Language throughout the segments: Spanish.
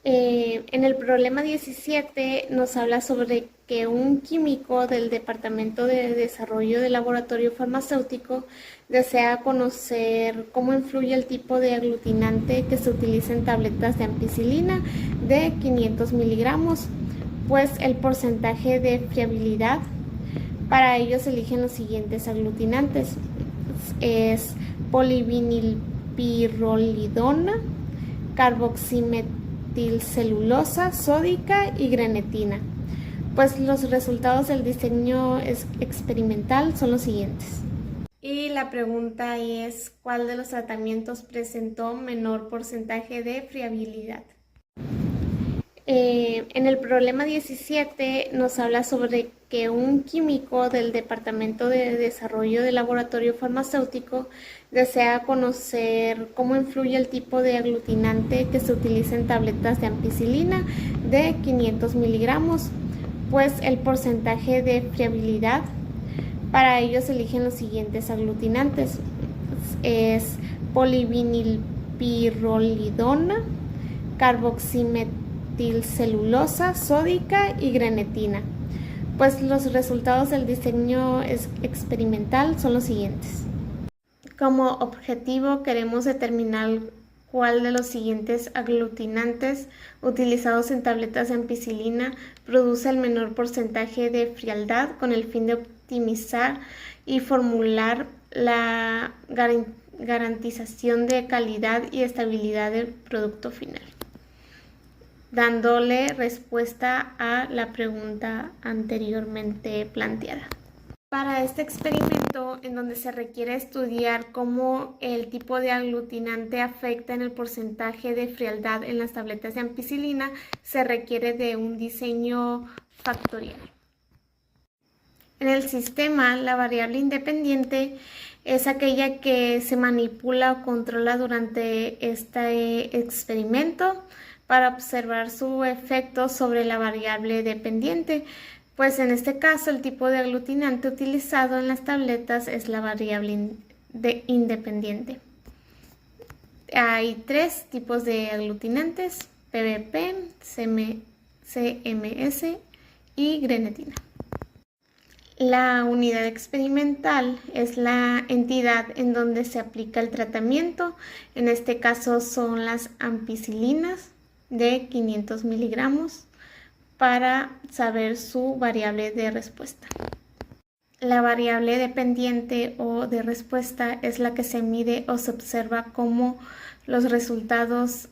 En el problema 17 nos habla sobre que un químico del Departamento de Desarrollo del Laboratorio Farmacéutico desea conocer cómo influye el tipo de aglutinante que se utiliza en tabletas de ampicilina de 500 miligramos, pues el porcentaje de friabilidad. Para ello se eligen los siguientes aglutinantes: es polivinilpirrolidona, carboximetilcelulosa sódica y grenetina. Pues los resultados del diseño experimental son los siguientes. Y la pregunta es, ¿cuál de los tratamientos presentó menor porcentaje de friabilidad? En el problema 17 nos habla sobre que un químico del Departamento de Desarrollo del Laboratorio Farmacéutico desea conocer cómo influye el tipo de aglutinante que se utiliza en tabletas de ampicilina de 500 miligramos, pues el porcentaje de friabilidad. Para ello se eligen los siguientes aglutinantes: es polivinilpirrolidona, carboximetilcelulosa sódica y grenetina. Pues los resultados del diseño experimental son los siguientes. Como objetivo queremos determinar cuál de los siguientes aglutinantes utilizados en tabletas de ampicilina produce el menor porcentaje de frialdad, con el fin de optimizar y formular la garantización de calidad y estabilidad del producto final, dándole respuesta a la pregunta anteriormente planteada. Para este experimento, en donde se requiere estudiar cómo el tipo de aglutinante afecta en el porcentaje de frialdad en las tabletas de ampicilina, se requiere de un diseño factorial. En el sistema, la variable independiente es aquella que se manipula o controla durante este experimento para observar su efecto sobre la variable dependiente. Pues en este caso el tipo de aglutinante utilizado en las tabletas es la variable independiente. Hay tres tipos de aglutinantes: PVP, CMS y grenetina. La unidad experimental es la entidad en donde se aplica el tratamiento. En este caso son las ampicilinas de 500 miligramos, para saber su variable de respuesta. La variable dependiente o de respuesta es la que se mide o se observa cómo los resultados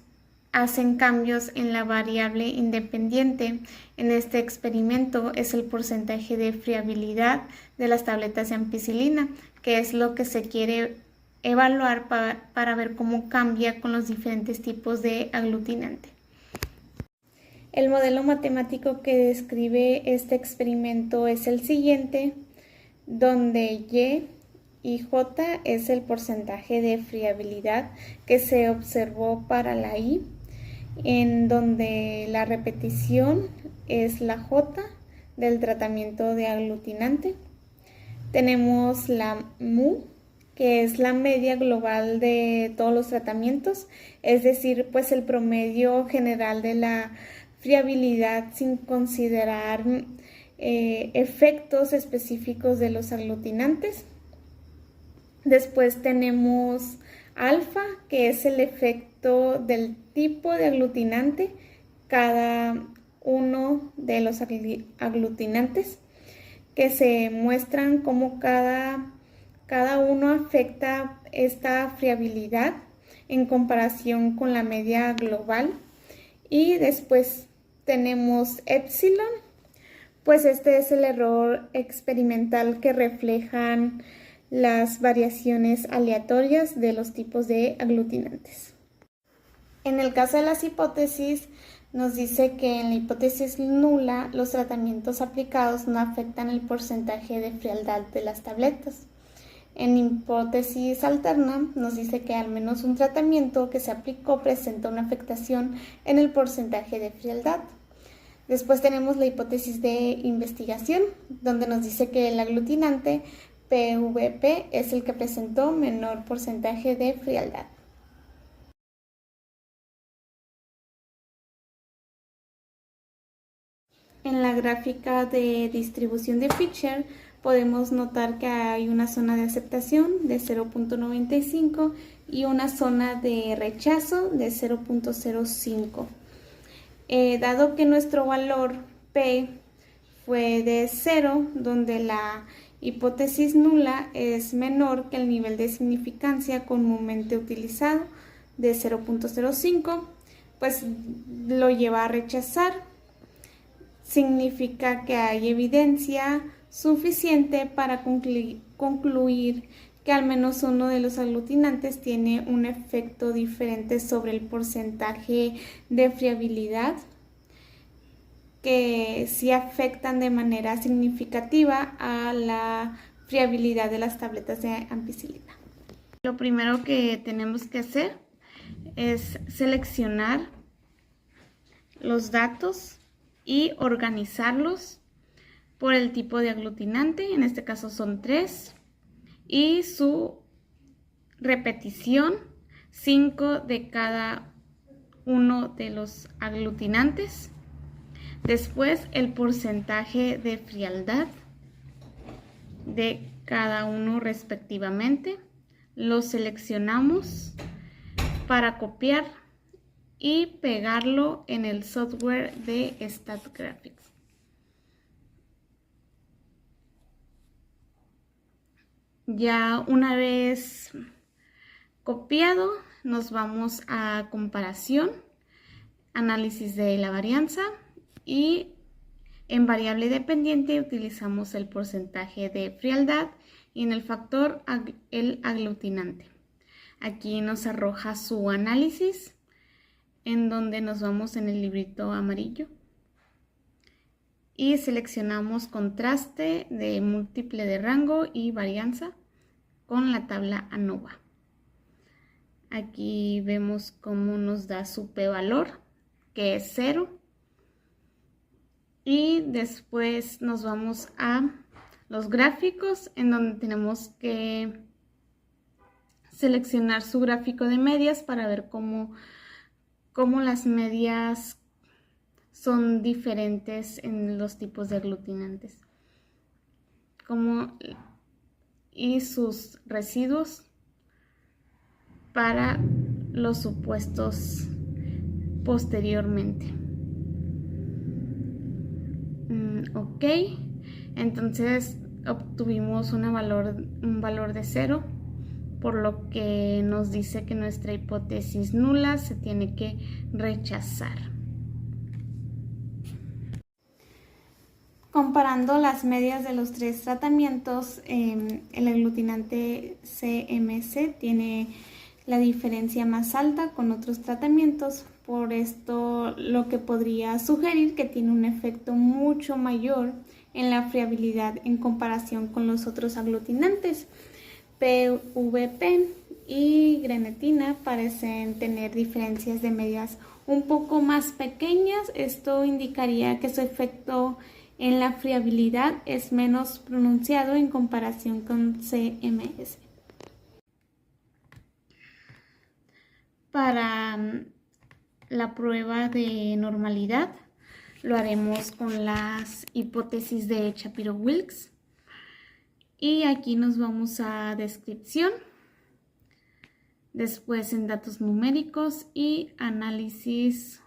hacen cambios en la variable independiente. En este experimento es el porcentaje de friabilidad de las tabletas de ampicilina, que es lo que se quiere evaluar para ver cómo cambia con los diferentes tipos de aglutinante. El modelo matemático que describe este experimento es el siguiente, donde y J es el porcentaje de friabilidad que se observó para la I, en donde la repetición es la J del tratamiento de aglutinante. Tenemos la mu, que es la media global de todos los tratamientos, es decir, pues el promedio general de la friabilidad sin considerar efectos específicos de los aglutinantes. Después tenemos alfa, que es el efecto del tipo de aglutinante cada uno de los aglutinantes, que se muestran cómo cada uno afecta esta friabilidad en comparación con la media global. Y después tenemos epsilon, pues este es el error experimental que reflejan las variaciones aleatorias de los tipos de aglutinantes. En el caso de las hipótesis, nos dice que en la hipótesis nula los tratamientos aplicados no afectan el porcentaje de frialdad de las tabletas. En hipótesis alterna nos dice que al menos un tratamiento que se aplicó presenta una afectación en el porcentaje de frialdad. Después tenemos la hipótesis de investigación, donde nos dice que el aglutinante PVP es el que presentó menor porcentaje de frialdad. En la gráfica de distribución de Fisher podemos notar que hay una zona de aceptación de 0.95 y una zona de rechazo de 0.05. Dado que nuestro valor P fue de 0, donde la hipótesis nula es menor que el nivel de significancia comúnmente utilizado de 0.05, pues lo lleva a rechazar. Significa que hay evidencia suficiente para concluir que al menos uno de los aglutinantes tiene un efecto diferente sobre el porcentaje de friabilidad, que sí afectan de manera significativa a la friabilidad de las tabletas de ampicilina. Lo primero que tenemos que hacer es seleccionar los datos y organizarlos por el tipo de aglutinante, en este caso son 3, y su repetición, 5 de cada uno de los aglutinantes. Después el porcentaje de frialdad de cada uno respectivamente. Lo seleccionamos para copiar y pegarlo en el software de StatGraphics. Ya una vez copiado, nos vamos a comparación, análisis de la varianza, y en variable dependiente utilizamos el porcentaje de frialdad y en el factor el aglutinante. Aquí nos arroja su análisis, en donde nos vamos en el librito amarillo y seleccionamos contraste de múltiple de rango y varianza con la tabla ANOVA. Aquí vemos cómo nos da su p-valor, que es 0. Y después nos vamos a los gráficos, en donde tenemos que seleccionar su gráfico de medias para ver cómo las medias son diferentes en los tipos de aglutinantes. Y sus residuos para los supuestos posteriormente. Ok, entonces obtuvimos un valor de 0, por lo que nos dice que nuestra hipótesis nula se tiene que rechazar. Comparando las medias de los 3 tratamientos, el aglutinante CMC tiene la diferencia más alta con otros tratamientos. Por esto, lo que podría sugerir que tiene un efecto mucho mayor en la friabilidad en comparación con los otros aglutinantes. PVP y grenetina parecen tener diferencias de medias un poco más pequeñas. Esto indicaría que su efecto en la friabilidad es menos pronunciado en comparación con CMS. Para la prueba de normalidad lo haremos con las hipótesis de Shapiro-Wilks. Y aquí nos vamos a descripción, después en datos numéricos y análisis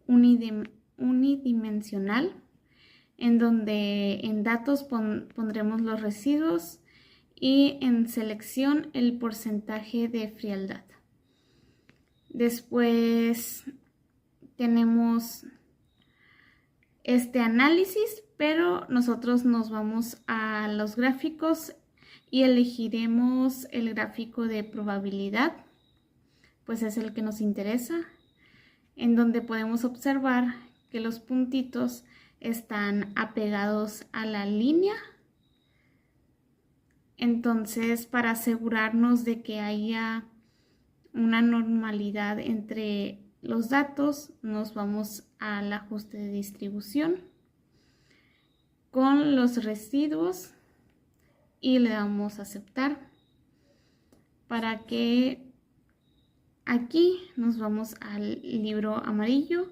unidimensional, en donde en datos pondremos los residuos y en selección el porcentaje de frialdad. Después tenemos este análisis, pero nosotros nos vamos a los gráficos y elegiremos el gráfico de probabilidad, pues es el que nos interesa, en donde podemos observar que los puntitos están apegados a la línea. Entonces, para asegurarnos de que haya una normalidad entre los datos, nos vamos al ajuste de distribución con los residuos y le damos a aceptar, para que aquí nos vamos al libro amarillo,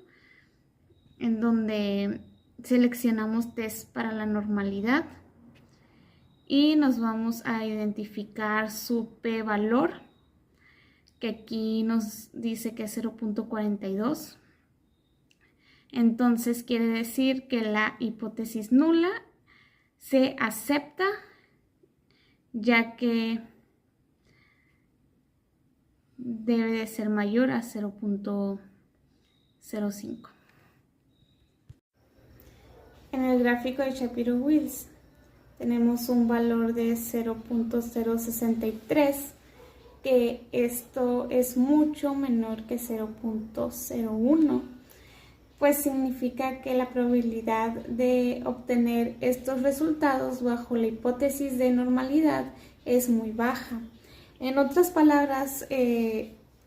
en donde seleccionamos test para la normalidad y nos vamos a identificar su p-valor, que aquí nos dice que es 0.42. Entonces quiere decir que la hipótesis nula se acepta, ya que debe de ser mayor a 0.05. En el gráfico de Shapiro-Wills tenemos un valor de 0.063, que esto es mucho menor que 0.01, pues significa que la probabilidad de obtener estos resultados bajo la hipótesis de normalidad es muy baja. En otras palabras,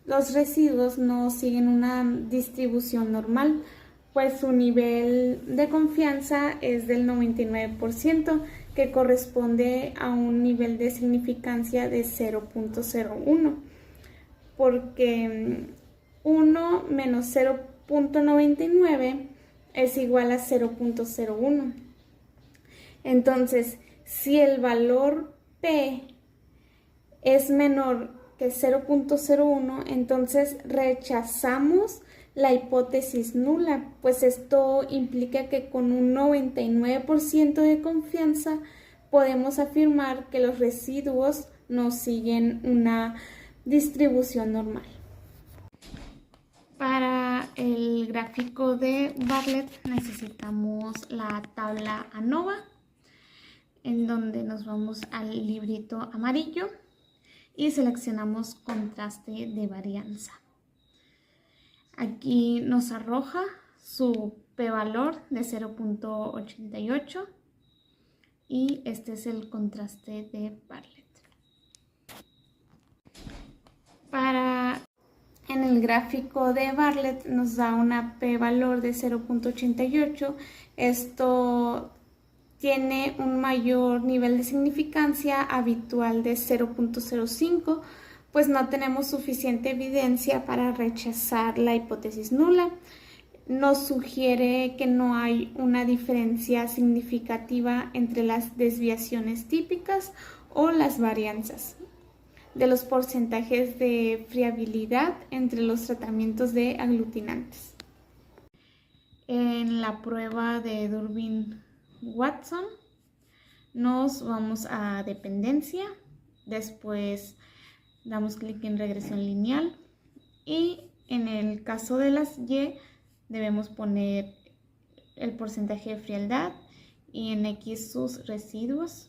los residuos no siguen una distribución normal, pues su nivel de confianza es del 99%, que corresponde a un nivel de significancia de 0.01, porque 1 menos 0.99 es igual a 0.01. Entonces, si el valor P es menor que 0.01, entonces rechazamos la hipótesis nula, pues esto implica que con un 99% de confianza podemos afirmar que los residuos no siguen una distribución normal. Para el gráfico de Bartlett necesitamos la tabla ANOVA, en donde nos vamos al librito amarillo y seleccionamos contraste de varianza. Aquí nos arroja su p-valor de 0.88 y este es el contraste de Bartlett. En el gráfico de Bartlett nos da una p-valor de 0.88. Esto tiene un mayor nivel de significancia habitual de 0.05, pues no tenemos suficiente evidencia para rechazar la hipótesis nula. Nos sugiere que no hay una diferencia significativa entre las desviaciones típicas o las varianzas de los porcentajes de friabilidad entre los tratamientos de aglutinantes. En la prueba de Durbin-Watson nos vamos a dependencia, después damos clic en regresión lineal y en el caso de las Y debemos poner el porcentaje de frialdad y en X sus residuos.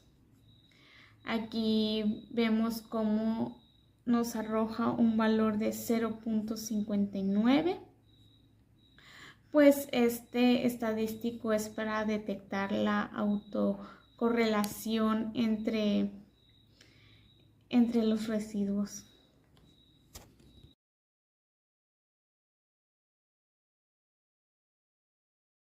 Aquí vemos cómo nos arroja un valor de 0.59, pues este estadístico es para detectar la autocorrelación entre los residuos.